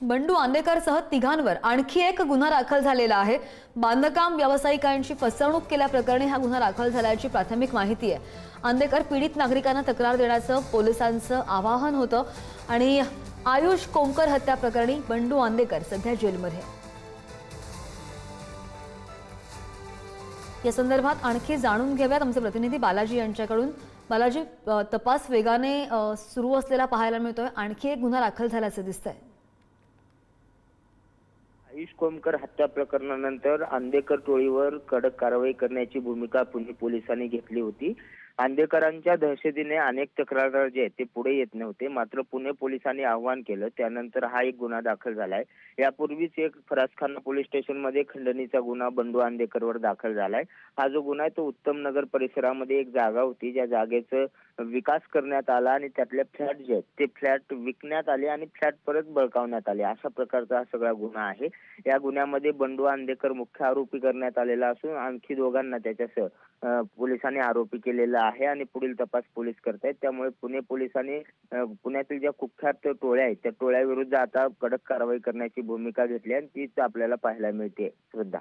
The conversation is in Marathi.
बंडू आंदेकरसह तिघांवर आणखी एक गुन्हा दाखल झालेला आहे। बांधकाम व्यावसायिकांची फसवणूक केल्याप्रकरणी हा गुन्हा दाखल झाल्याची प्राथमिक माहिती आहे। आंदेकर पीडित नागरिकांना तक्रार देण्याचं पोलिसांचं आवाहन होतं आणि आयुष कोमकर हत्या प्रकरणी बंडू आंदेकर सध्या जेलमध्ये। या संदर्भात आणखी जाणून घेऊयात आमचे प्रतिनिधी बालाजी यांच्याकडून। बालाजी, तपास वेगाने सुरू असलेला पाहायला मिळतोय, आणखी एक गुन्हा दाखल झाल्याचं दिसतंय। आयुष कोमकर हत्या प्रकरणानंतर आंदेकर टोळीवर कडक कारवाई करण्याची भूमिका पुणे पोलिसांनी घेतली होती। आंदेकरांच्या दहशतीने अनेक तक्रारदार जे ते पुढे येत नव्हते, मात्र पुणे पोलिसांनी आव्हान केलं, त्यानंतर हा एक गुन्हा दाखल झालाय। यापूर्वीच एक फरासखाना पोलीस स्टेशन मध्ये खंडणीचा गुन्हा बंडू आंदेकरवर दाखल झालाय। हा जो गुन्हा आहे तो उत्तम नगर परिसरामध्ये एक जागा होती, ज्या जागेचं विकास करण्यात आला आणि त्यातले फ्लॅट जे आहेत ते फ्लॅट विकण्यात आले आणि फ्लॅट परत बळकावण्यात आले, अशा प्रकारचा हा सगळा गुन्हा आहे। या गुन्ह्यामध्ये बंडू आंदेकर मुख्य आरोपी करण्यात आलेला असून आणखी दोघांना त्याच्यासह पोलिसांनी आरोपी केलेला आहे आणि पुढील तपास पोलीस करतायत। त्यामुळे पुणे पोलिसांनी पुण्यातील ज्या कुख्यात टोळ्या आहेत त्या टोळ्याविरुद्ध आता कडक कारवाई करण्याची भूमिका घेतली आणि तीच आपल्याला पाहायला मिळते। श्रद्धा।